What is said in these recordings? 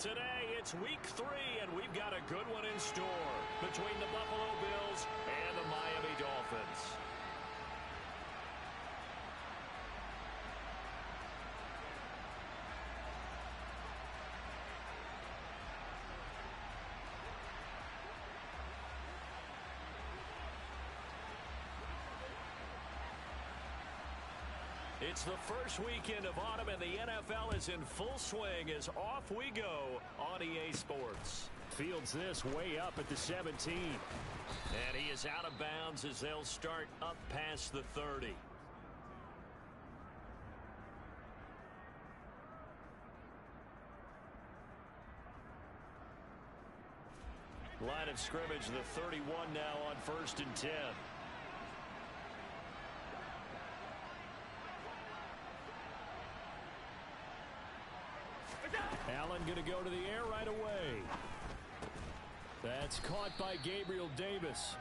Today, it's week 3, and we've got a good one in store between the Buffalo Bills and the Miami Dolphins. It's the first weekend of autumn, and the NFL is in full swing as off we go on EA Sports. Fields this way up at the 17. And he is out of bounds as they'll start up past the 30. Line of scrimmage, the 31 now on 1st and 10. Allen going to go to the air right away. That's caught by Gabriel Davis.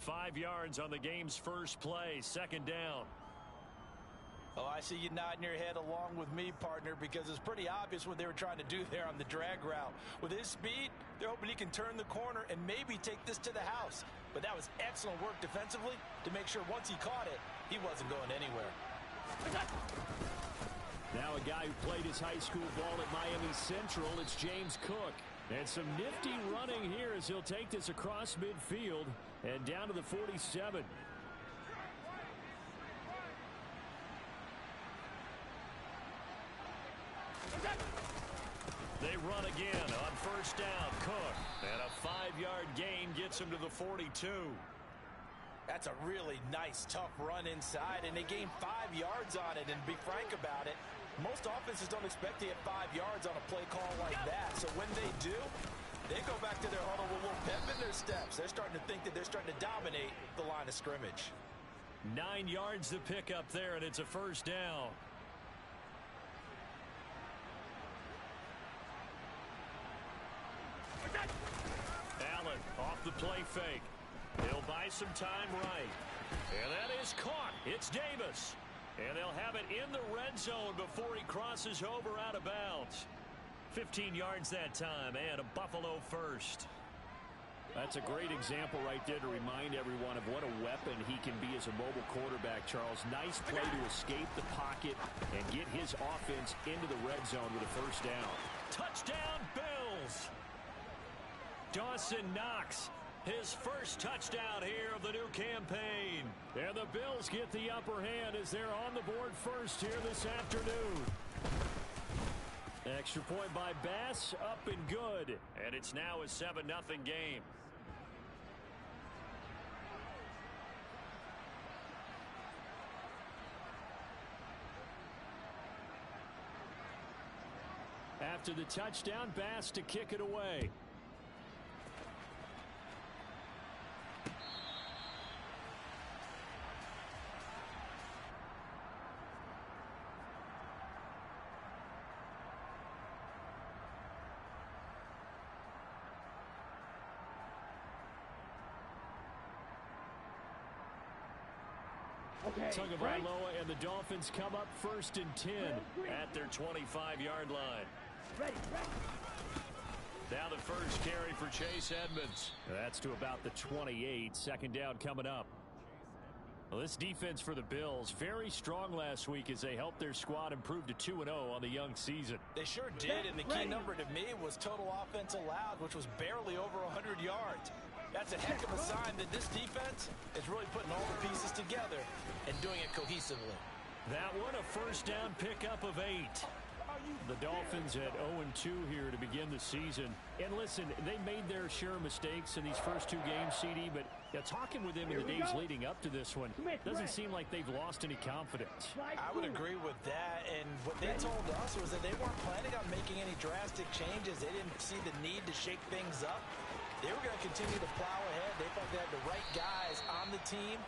5 yards on the game's first play, 2nd down. Oh, I see you nodding your head along with me, partner, because it's pretty obvious what they were trying to do there on the drag route. With his speed, they're hoping he can turn the corner and maybe take this to the house. But that was excellent work defensively to make sure once he caught it, he wasn't going anywhere. Now a guy who played his high school ball at Miami Central, it's James Cook. And some nifty running here as he'll take this across midfield and down to the 47. They run again on 1st down. Cook. And a 5-yard gain gets him to the 42. That's a really nice, tough run inside, and they gained 5 yards on it. And to be frank about it, most offenses don't expect to get 5 yards on a play call like that. So when they do, they go back to their huddle with a little pep in their steps. They're starting to think that they're starting to dominate the line of scrimmage. 9 yards to pick up there, and it's a 1st down. Allen off the play fake. He'll buy some time right. And that is caught. It's Davis. And they'll have it in the red zone before he crosses over out of bounds. 15 yards that time, and a Buffalo first. That's a great example right there to remind everyone of what a weapon he can be as a mobile quarterback, Charles. Nice play to escape the pocket and get his offense into the red zone with a 1st down. Touchdown, Bills! Dawson Knox, his first touchdown here of the new campaign. And the Bills get the upper hand as they're on the board first here this afternoon. Extra point by Bass, up and good. And it's now a 7-0 game. After the touchdown, Bass to kick it away. Tagovailoa and the Dolphins come up 1st and 10 at their 25-yard line. Now the first carry for Chase Edmonds. That's to about the 28. 2nd down coming up. Well, this defense for the Bills, very strong last week as they helped their squad improve to 2-0 on the young season. They sure did, and the key number to me was total offense allowed, which was barely over 100 yards. That's a heck of a sign that this defense is really putting all the pieces together and doing it cohesively. That one, a 1st down pickup of 8. The Dolphins at 0-2 here to begin the season. And listen, they made their share of mistakes in these first 2 games, CD, but talking with them in the days leading up to this one, doesn't seem like they've lost any confidence. I would agree with that, and what they told us was that they weren't planning on making any drastic changes. They didn't see the need to shake things up. They were going to continue to plow ahead. They thought they had the right guys on the team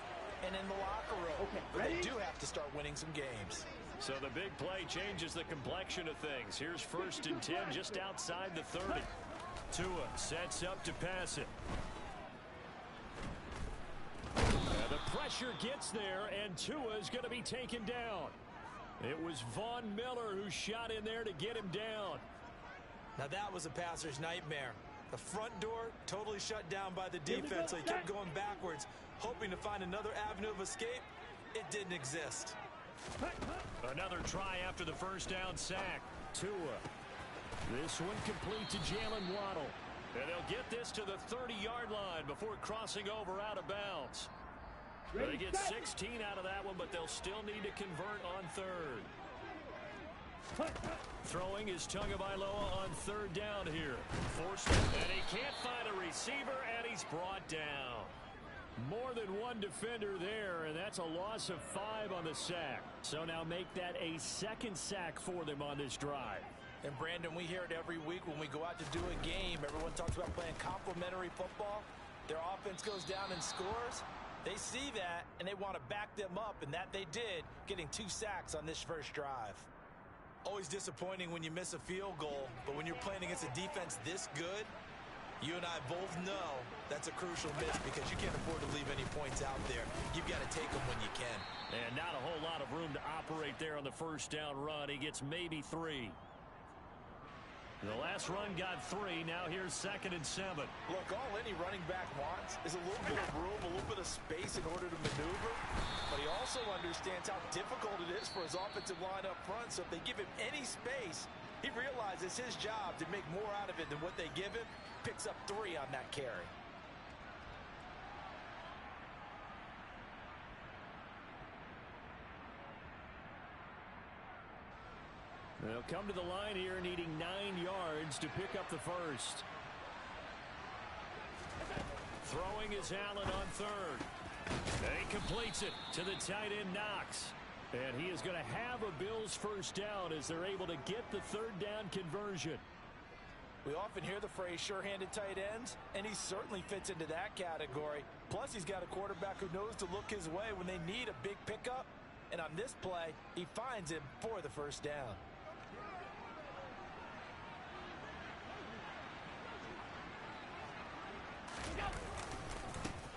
and in the locker room. But they do have to start winning some games. So the big play changes the complexion of things. Here's 1st and 10 just outside the 30. Tua sets up to pass it. And the pressure gets there, and Tua is going to be taken down. It was Von Miller who shot in there to get him down. Now that was a passer's nightmare. The front door totally shut down by the defense, so he kept going backwards, hoping to find another avenue of escape. It didn't exist. Another try after the first down sack. Tua. This one complete to Jalen Waddle. And they'll get this to the 30-yard line before crossing over out of bounds. They get 16 out of that one, but they'll still need to convert on third. Throwing is Tagovailoa on third down here. Forced it, and he can't find a receiver, and he's brought down. More than one defender there, and that's a loss of 5 on the sack. So now make that a second sack for them on this drive. And Brandon, we hear it every week when we go out to do a game. Everyone talks about playing complementary football. Their offense goes down and scores. They see that, and they want to back them up, and that they did, getting 2 sacks on this first drive. Always disappointing when you miss a field goal, but when you're playing against a defense this good, you and I both know that's a crucial miss because you can't afford to leave any points out there. You've got to take them when you can. And not a whole lot of room to operate there on the first down run. He gets maybe 3. The last run got 3. Now here's 2nd and 7. Look, all any running back wants is a little bit of room, a little bit of space in order to maneuver. But he also understands how difficult it is for his offensive line up front. So if they give him any space, he realizes his job to make more out of it than what they give him. Picks up 3 on that carry. They'll come to the line here needing 9 yards to pick up the first. Throwing is Allen on third. And he completes it to the tight end Knox. And he is going to have a Bills first down as they're able to get the third down conversion. We often hear the phrase sure-handed tight ends, and he certainly fits into that category. Plus, he's got a quarterback who knows to look his way when they need a big pickup. And on this play, he finds him for the first down.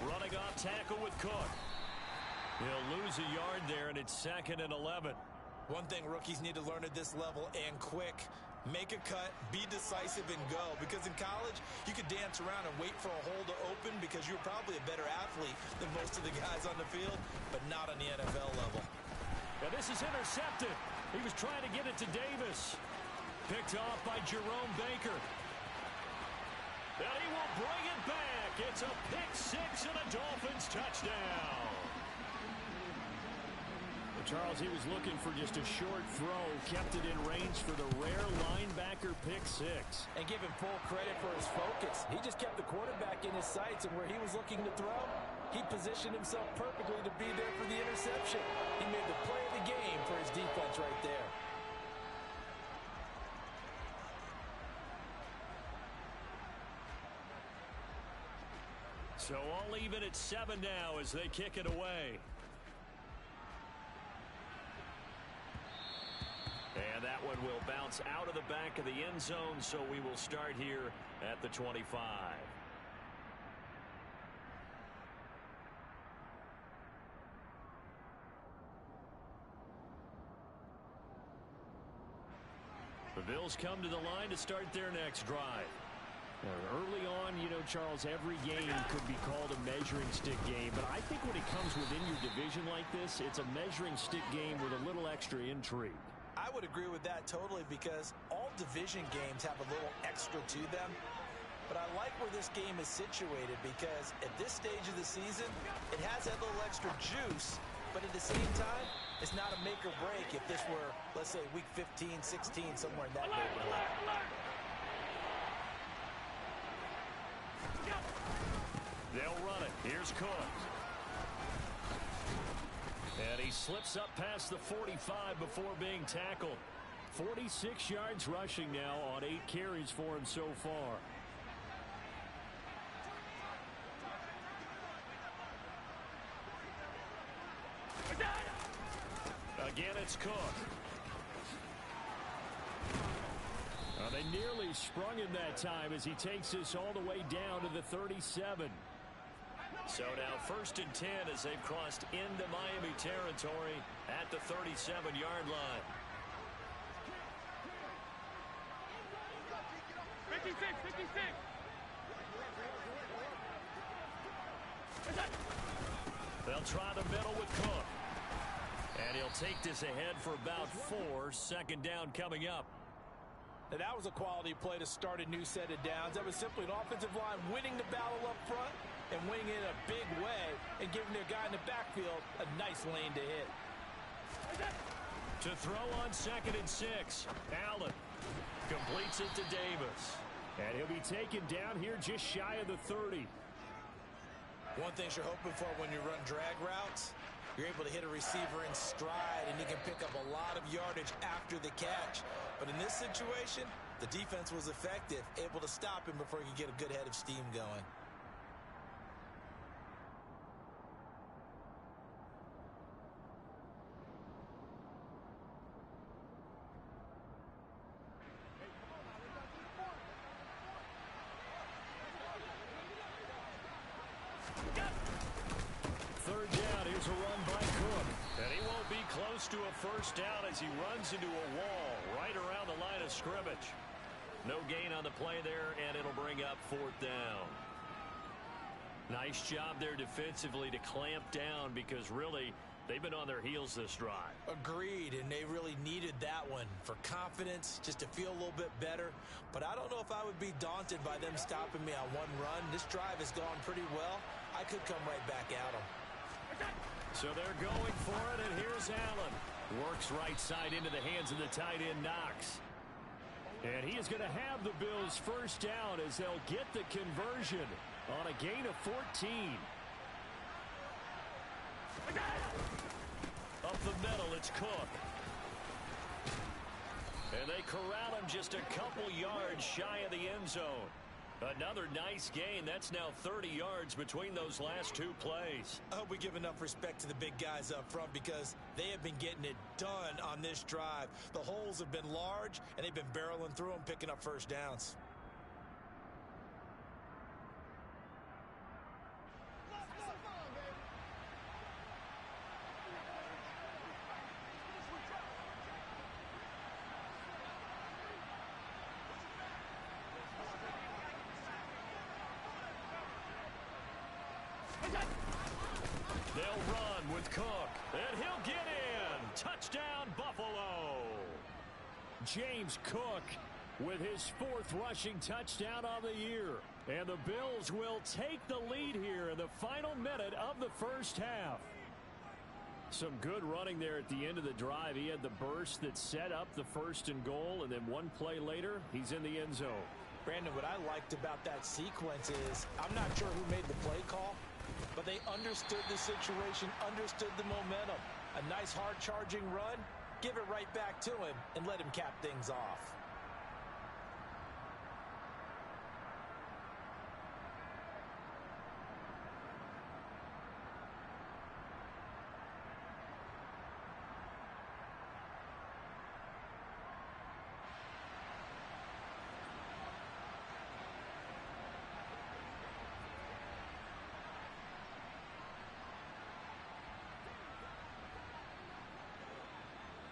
Running off tackle with Cook. He'll lose a yard there, and it's 2nd and 11. One thing rookies need to learn at this level, and quick, make a cut, be decisive, and go. Because in college, you could dance around and wait for a hole to open because you're probably a better athlete than most of the guys on the field, but not on the NFL level. Now this is intercepted. He was trying to get it to Davis. Picked off by Jerome Baker. And he will bring it back. It's a pick 6 and a Dolphins touchdown. Charles, he was looking for just a short throw, kept it in range for the rare linebacker pick 6. And give him full credit for his focus. He just kept the quarterback in his sights, and where he was looking to throw, he positioned himself perfectly to be there for the interception. He made the play of the game for his defense right there. So all even at 7 now as they kick it away. And that one will bounce out of the back of the end zone, so we will start here at the 25. The Bills come to the line to start their next drive. Early on, you know, Charles, every game could be called a measuring stick game, but I think when it comes within your division like this, it's a measuring stick game with a little extra intrigue. I would agree with that totally because all division games have a little extra to them. But I like where this game is situated because at this stage of the season, it has that little extra juice, but at the same time, it's not a make or break if this were, let's say, week 15, 16, somewhere in that neighborhood. They'll run it. Here's Cook. And he slips up past the 45 before being tackled. 46 yards rushing now on 8 carries for him so far. Again, it's Cook. They nearly sprung him that time as he takes this all the way down to the 37. So now 1st and 10 as they've crossed into Miami territory at the 37-yard line. They'll try the middle with Cook. And he'll take this ahead for about 4. Second down coming up. Now that was a quality play to start a new set of downs. That was simply an offensive line winning the battle up front and winning it in a big way and giving their guy in the backfield a nice lane to hit. To throw on 2nd and 6. Allen completes it to Davis. And he'll be taken down here just shy of the 30. One thing you're hoping for when you run drag routes, you're able to hit a receiver in stride and he can pick up a lot of yardage after the catch. But in this situation, the defense was effective, able to stop him before he could get a good head of steam going. Third down, here's a run by Cook. And he won't be close to a first down as he runs into a wall right around the line of scrimmage. No gain on the play there, and it'll bring up 4th down. Nice job there defensively to clamp down because really they've been on their heels this drive. Agreed, and they really needed that one for confidence, just to feel a little bit better. But I don't know if I would be daunted by them stopping me on one run. This drive has gone pretty well. I could come right back at them. So they're going for it, and here's Allen. Works right side into the hands of the tight end, Knox. And he is going to have the Bills first down as they'll get the conversion on a gain of 14. Up the middle, it's Cook. And they corral him just a couple yards shy of the end zone. Another nice gain. That's now 30 yards between those last 2 plays. I hope we give enough respect to the big guys up front because they have been getting it done on this drive. The holes have been large, and they've been barreling through them, picking up first downs. They'll run with Cook, and he'll get in. Touchdown, Buffalo. James Cook with his 4th rushing touchdown on the year. And the Bills will take the lead here in the final minute of the first half. Some good running there at the end of the drive. He had the burst that set up the 1st and goal, and then one play later, he's in the end zone. Brandon, what I liked about that sequence is I'm not sure who made the play call, but they understood the situation, understood the momentum. A nice hard-charging run, give it right back to him, and let him cap things off.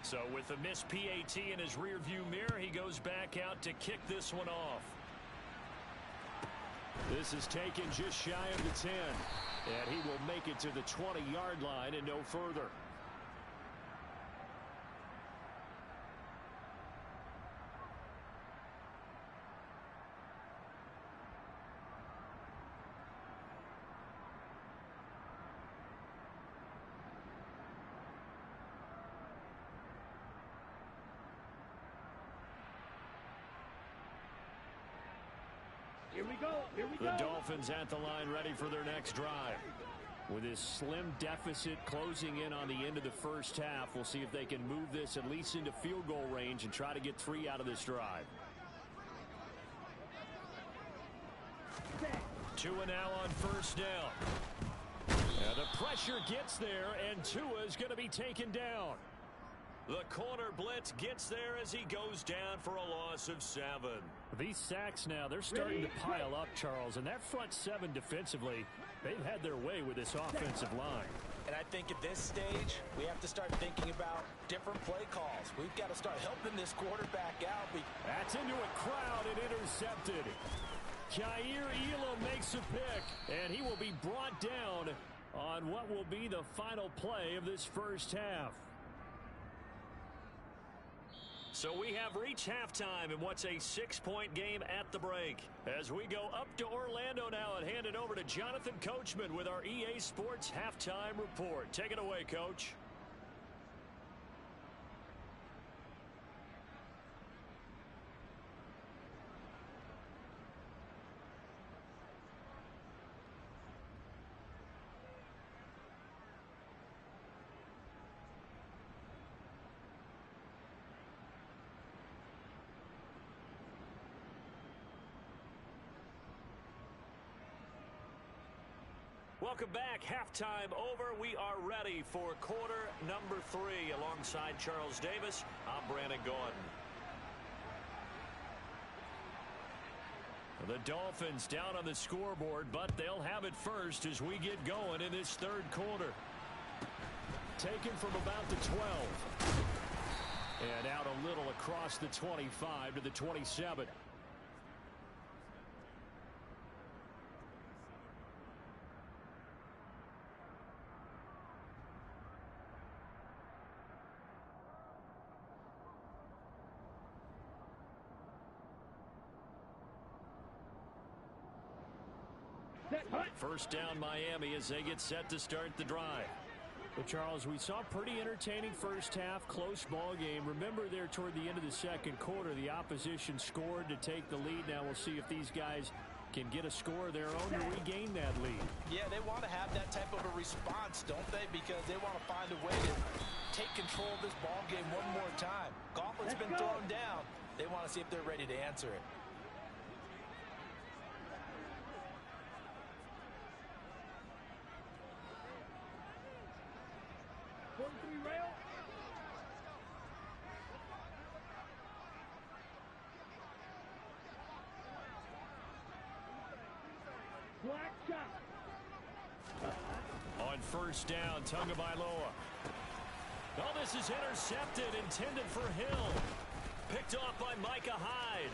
So with a missed PAT in his rearview mirror, he goes back out to kick this one off. This is taken just shy of the 10. And he will make it to the 20-yard line and no further. The Dolphins at the line ready for their next drive. With his slim deficit closing in on the end of the first half, we'll see if they can move this at least into field goal range and try to get 3 out of this drive. 2 now on first down. And the pressure gets there, and Tua is going to be taken down. The corner blitz gets there as he goes down for a loss of 7. These sacks now, they're starting to pile up, Charles. And that front 7 defensively, they've had their way with this offensive line. And I think at this stage, we have to start thinking about different play calls. We've got to start helping this quarterback out. That's into a crowd and intercepted. Jair Elam makes a pick, and he will be brought down on what will be the final play of this first half. So we have reached halftime in what's a 6-point game at the break. As we go up to Orlando now and hand it over to Jonathan Coachman with our EA Sports Halftime Report. Take it away, Coach. Welcome back. Halftime over. We are ready for quarter number 3. Alongside Charles Davis, I'm Brandon Gordon. The Dolphins down on the scoreboard, but they'll have it first as we get going in this third quarter. Taken from about the 12. And out a little across the 25 to the 27. First down Miami as they get set to start the drive. Well, Charles, we saw a pretty entertaining first half, close ball game. Remember there toward the end of the second quarter, the opposition scored to take the lead. Now we'll see if these guys can get a score of their own to regain that lead. Yeah, they want to have that type of a response, don't they? Because they want to find a way to take control of this ball game one more time. Gauntlet's been thrown down. They want to see if they're ready to answer it. On first down, Tagovailoa. Oh, this is intercepted, intended for Hill. Picked off by Micah Hyde.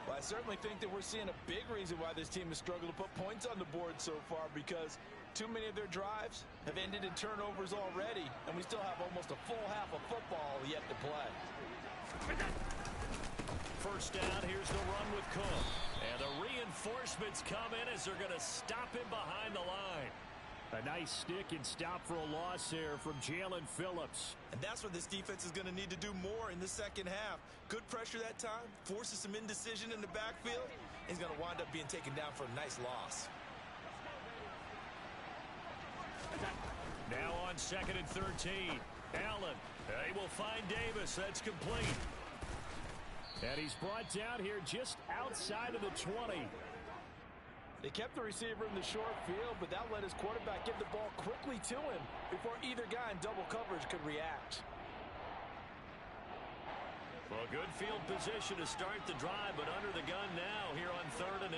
Well, I certainly think that we're seeing a big reason why this team has struggled to put points on the board so far, because too many of their drives have ended in turnovers already, and we still have almost a full half of football yet to play. First down, here's the run with Cook. And the reinforcements come in as they're going to stop him behind the line. A nice stick and stop for a loss there from Jalen Phillips. And that's what this defense is going to need to do more in the second half. Good pressure that time, forces some indecision in the backfield. He's going to wind up being taken down for a nice loss. Now on 2nd and 13. Allen, he will find Davis. That's complete. And he's brought down here just outside of the 20. They kept the receiver in the short field, but that let his quarterback get the ball quickly to him before either guy in double coverage could react. Well, good field position to start the drive, but under the gun now here on 3rd and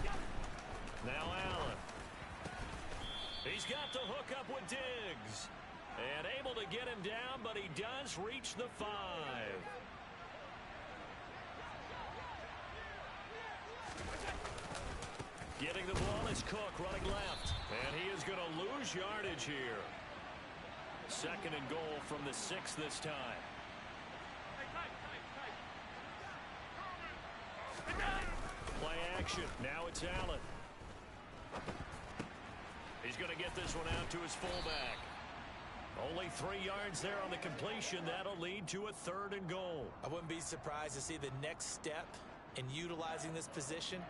8. Now Allen. He's got the hook up with Diggs. And able to get him down, but he does reach the 5. Getting the ball is Cook running left. And he is going to lose yardage here. 2nd and goal from the 6 this time. Play action. Now it's Allen. He's going to get this one out to his fullback. Only 3 yards there on the completion. That'll lead to a 3rd and goal. I wouldn't be surprised to see the next step in utilizing this position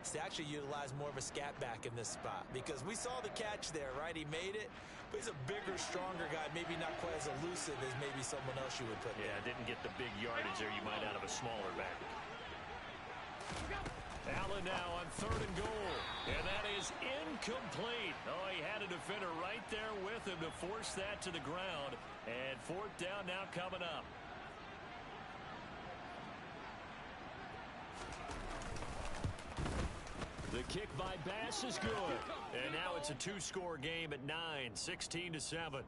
is to actually utilize more of a scat back in this spot, because we saw the catch there, right? He made it, but he's a bigger, stronger guy, maybe not quite as elusive as maybe someone else you would put there. Yeah, didn't get the big yardage there you might out of a smaller back. Allen now on 3rd and goal, and that is incomplete. Oh, he had a defender right there with him to force that to the ground, and 4th down now coming up. The kick by Bass is good. And now it's a 2-score game at 9, 16-7.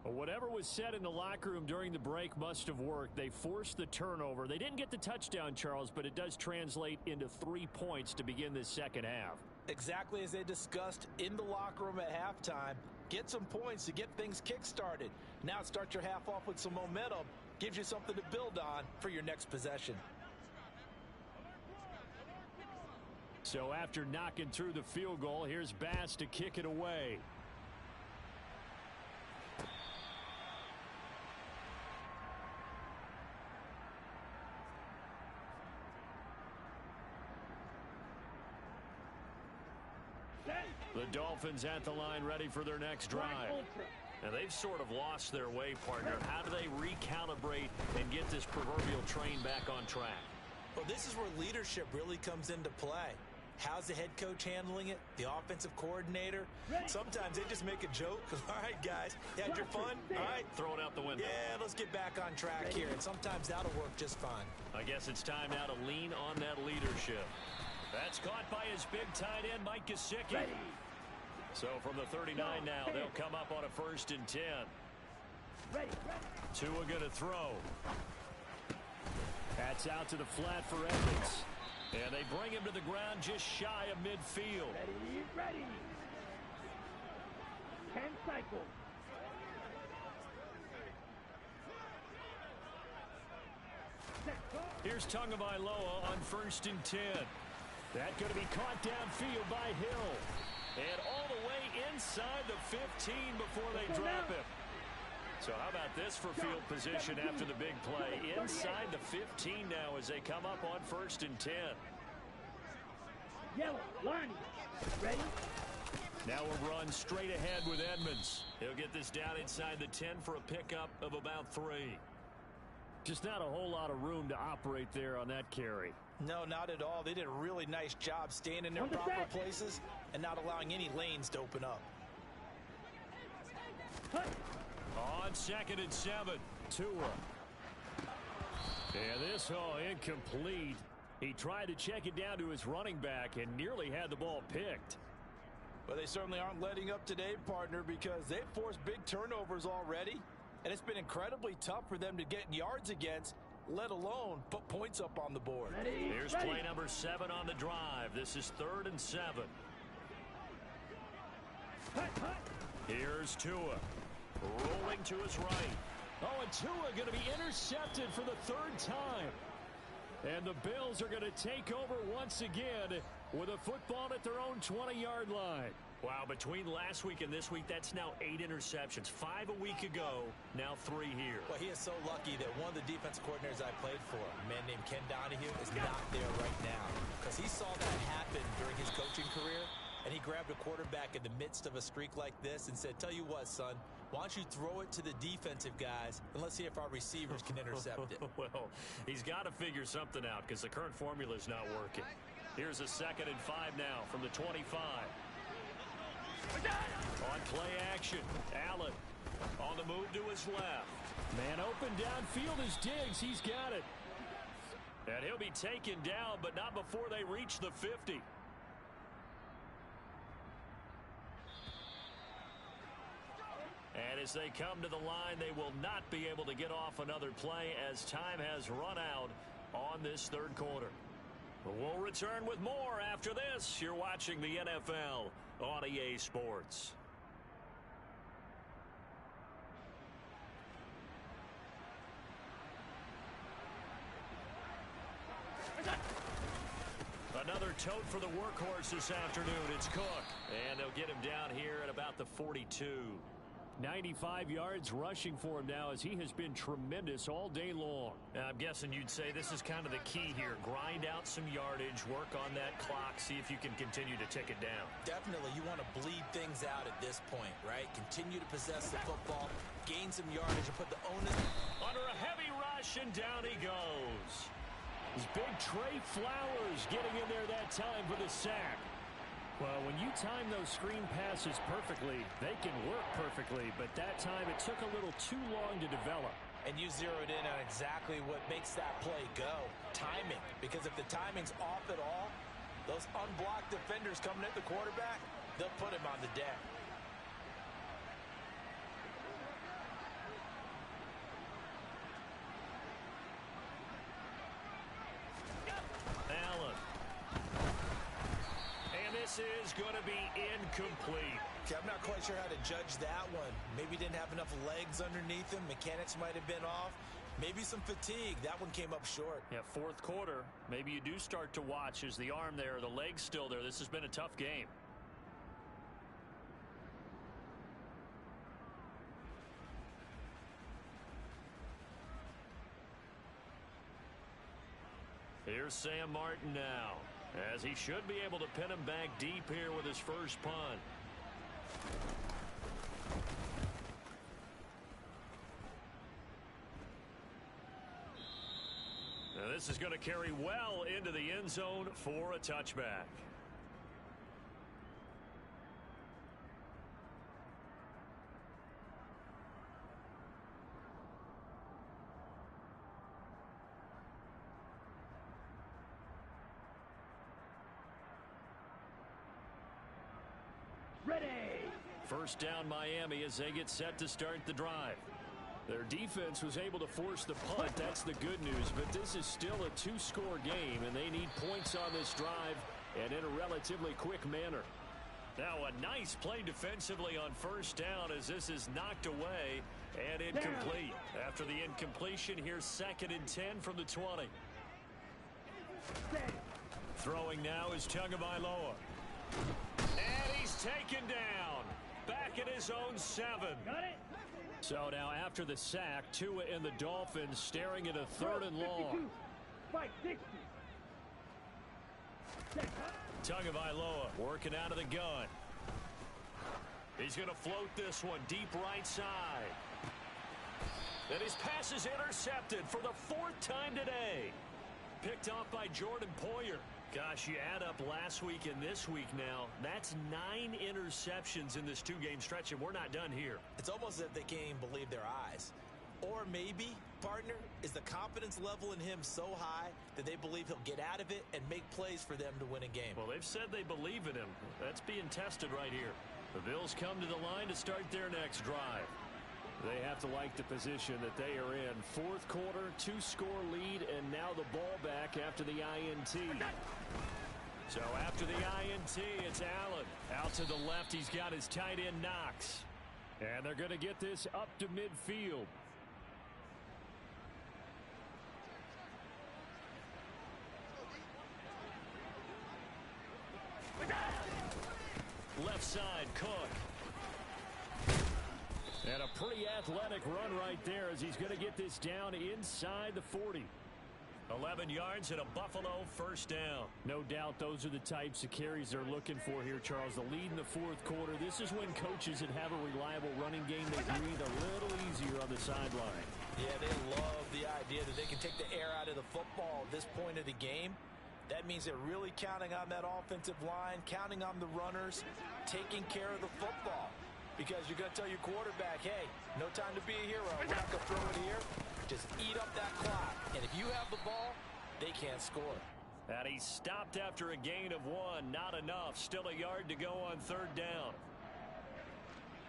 Well, whatever was said in the locker room during the break must have worked. They forced the turnover. They didn't get the touchdown, Charles, but it does translate into 3 points to begin this second half. Exactly as they discussed in the locker room at halftime. Get some points to get things kick-started. Now start your half off with some momentum. Gives you something to build on for your next possession. So after knocking through the field goal, here's Bass to kick it away. The Dolphins at the line ready for their next drive. Now they've sort of lost their way, partner. How do they recalibrate and get this proverbial train back on track? Well, this is where leadership really comes into play. How's the head coach handling it? The offensive coordinator? Sometimes they just make a joke. All right, guys, you had your fun? All right. Throw it out the window. Yeah, let's get back on track here. And sometimes that'll work just fine. I guess it's time now to lean on that leadership. That's caught by his big tight end, Mike Gesicki. So from the 39 now, they'll come up on a 1st and 10. Tua going to throw. That's out to the flat for Edmonds. And they bring him to the ground just shy of midfield. Ready. 10 cycles. Here's Tagovailoa on 1st and 10. That's going to be caught downfield by Hill. And all the way inside the 15 before they drop him. So how about this for field position after the big play? Inside the 15 now as they come up on 1st and 10. Yellow, line. Ready? Now a run straight ahead with Edmonds. He'll get this down inside the 10 for a pickup of about 3. Just not a whole lot of room to operate there on that carry. No, not at all. They did a really nice job staying in their proper places and not allowing any lanes to open up. On 2nd and 7, Tua. And this, incomplete. He tried to check it down to his running back and nearly had the ball picked. But they certainly aren't letting up today, partner, because they've forced big turnovers already. And it's been incredibly tough for them to get yards against, let alone put points up on the board. Here's play number 7 on the drive. This is 3rd and 7. Here's Tua. Rolling to his right. Oh, and Tua going to be intercepted for the 3rd time. And the Bills are going to take over once again with a football at their own 20-yard line. Wow, between last week and this week, that's now 8 interceptions. 5 a week ago, now 3 here. Well, he is so lucky that one of the defense coordinators I played for, a man named Ken Donahue, is not there right now. Because he saw that happen during his coaching career, and he grabbed a quarterback in the midst of a streak like this and said, tell you what, son, why don't you throw it to the defensive guys, and let's see if our receivers can intercept it. Well, he's got to figure something out because the current formula is not working. Here's a 2nd and 5 now from the 25. On play action, Allen on the move to his left. Man open downfield is Diggs. He's got it. And he'll be taken down, but not before they reach the 50. And as they come to the line, they will not be able to get off another play as time has run out on this 3rd quarter. We'll return with more after this. You're watching the NFL on EA Sports. Another tote for the workhorse this afternoon. It's Cook. And they'll get him down here at about the 42. 95 yards rushing for him now as he has been tremendous all day long. I'm guessing you'd say this is kind of the key here. Grind out some yardage, work on that clock, see if you can continue to tick it down. Definitely, you want to bleed things out at this point, right? Continue to possess the football, gain some yardage, and put the onus. Under a heavy rush, and down he goes. This big Trey Flowers getting in there that time for the sack. Well, when you time those screen passes perfectly, they can work perfectly, but that time it took a little too long to develop. And you zeroed in on exactly what makes that play go. Timing. Because if the timing's off at all, those unblocked defenders coming at the quarterback, they'll put him on the deck. this is going to be incomplete. Okay, I'm not quite sure how to judge that one. Maybe didn't have enough legs underneath him. Mechanics might have been off. Maybe some fatigue. That one came up short. Yeah, fourth quarter. Maybe you do start to watch as the arm there, the leg's still there. This has been a tough game. Here's Sam Martin now, as he should be able to pin him back deep here with his first punt. Now this is going to carry well into the end zone for a touchback. Ready. First down Miami as they get set to start the drive. Their defense was able to force the punt. That's the good news. But this is still a two-score game, and they need points on this drive and in a relatively quick manner. Now a nice play defensively on first down as this is knocked away and incomplete. After the incompletion, here's 2nd and 10 from the 20. Throwing now is Tagovailoa. And he's taken down. Back at his own 7. Got it. So now after the sack, Tua and the Dolphins staring at a 3rd and long. Fight 60. Tagovailoa working out of the gun. He's going to float this one deep right side. And his pass is intercepted for the 4th time today. Picked off by Jordan Poyer. Gosh, you add up last week and this week now, that's 9 interceptions in this 2-game stretch, and we're not done here. It's almost as if they can't even believe their eyes. Or maybe, partner, is the confidence level in him so high that they believe he'll get out of it and make plays for them to win a game. Well, they've said they believe in him. That's being tested right here. The Bills come to the line to start their next drive. They have to like the position that they are in. 4th quarter, 2-score lead, and now the ball back after the INT. So after the INT, it's Allen. Out to the left, he's got his tight end Knox. And they're going to get this up to midfield. Left side, Cook. And a pretty athletic run right there as he's going to get this down inside the 40. 11 yards and a Buffalo first down. No doubt those are the types of carries they're looking for here, Charles. The lead in the 4th quarter. This is when coaches that have a reliable running game, they breathe a little easier on the sideline. Yeah, they love the idea that they can take the air out of the football at this point of the game. That means they're really counting on that offensive line, counting on the runners, taking care of the football. Because you're going to tell your quarterback, hey, no time to be a hero. We're not going to throw it here. Just eat up that clock. And if you have the ball, they can't score. And he stopped after a gain of 1. Not enough. Still a yard to go on 3rd down.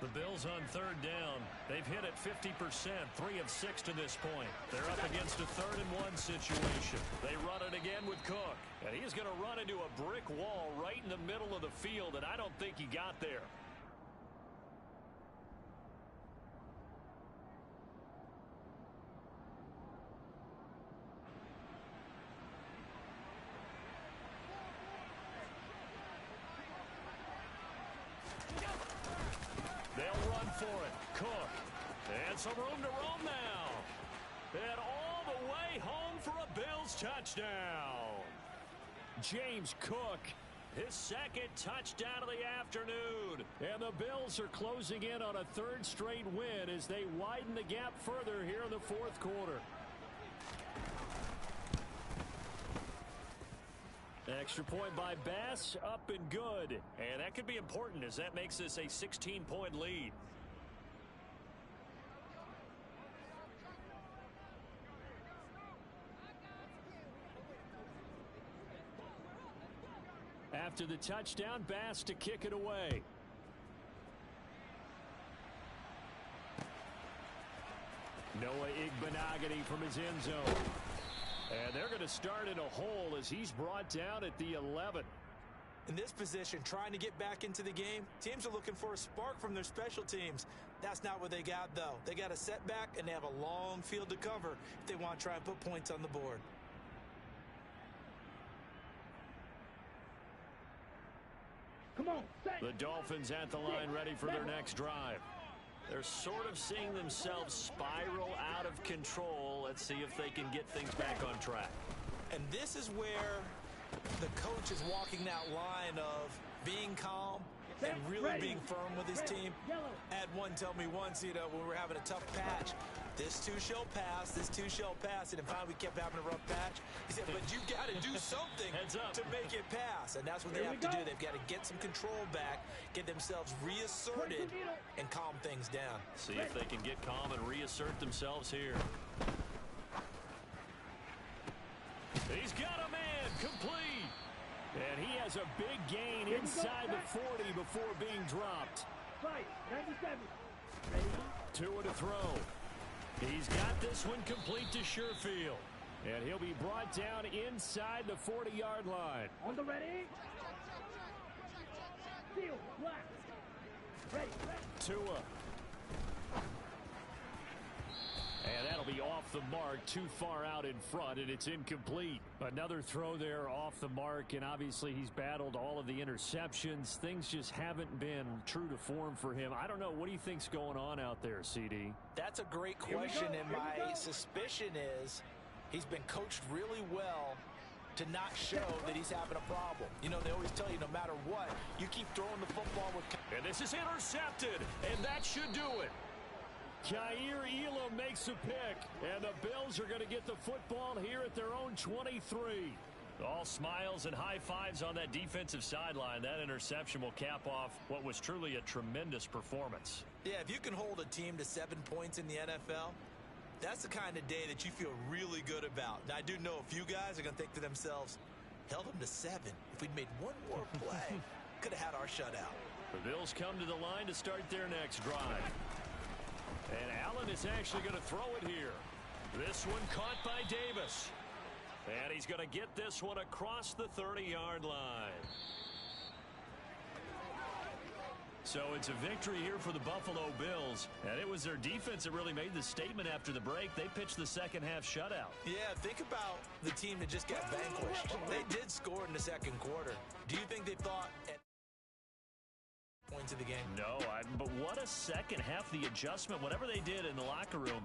The Bills on 3rd down. They've hit it 50%. 3 of 6 to this point. They're up against a 3rd and 1 situation. They run it again with Cook. And he's going to run into a brick wall right in the middle of the field, and I don't think he got there. They'll run for it. Cook. And some room to roam now. And all the way home for a Bills touchdown. James Cook, his 2nd touchdown of the afternoon. And the Bills are closing in on a 3rd straight win as they widen the gap further here in the 4th quarter. Extra point by Bass, up and good. And that could be important as that makes this a 16-point lead. After the touchdown, Bass to kick it away. Noah Igbenogany from his end zone. And they're going to start in a hole as he's brought down at the 11. In this position, trying to get back into the game, teams are looking for a spark from their special teams. That's not what they got, though. They got a setback, and they have a long field to cover if they want to try and put points on the board. Come on, set. The Dolphins at the line ready for their next drive. They're sort of seeing themselves spiral out of control. Let's see if they can get things back on track. And this is where the coach is walking that line of being calm and really being firm with his team. I had one tell me once, when we were having a tough patch, this too shall pass, this too shall pass, and then finally we kept having a rough patch. He said, but you got to do something to make it pass, and that's what they have to do. They've got to get some control back, get themselves reasserted, and calm things down. See if they can get calm and reassert themselves here. He's got a man complete. And he has a big gain inside the 40 before being dropped. 97. Ready? Tua to throw. He's got this one complete to Sherfield. And he'll be brought down inside the 40-yard line. On the ready. Field, black. Ready. Tua. And that'll be off the mark, too far out in front, and it's incomplete. Another throw there off the mark, and obviously he's battled all of the interceptions. Things just haven't been true to form for him. I don't know. What do you think's going on out there, CD? That's a great question, and my suspicion is he's been coached really well to not show that he's having a problem. They always tell you no matter what, you keep throwing the football with... And this is intercepted, and that should do it. Jair Elam makes a pick, and the Bills are going to get the football here at their own 23. All smiles and high fives on that defensive sideline. That interception will cap off what was truly a tremendous performance. Yeah, if you can hold a team to 7 points in the NFL, that's the kind of day that you feel really good about. Now, I do know a few guys are going to think to themselves, held them to 7. If we'd made one more play, could have had our shutout. The Bills come to the line to start their next drive. And Allen is actually going to throw it here. This one caught by Davis. And he's going to get this one across the 30-yard line. So it's a victory here for the Buffalo Bills. And it was their defense that really made the statement after the break. They pitched the second half shutout. Yeah, think about the team that just got vanquished. They did score in the second quarter. Do you think they thought... points of the game? No, but what a second half, the adjustment, whatever they did in the locker room.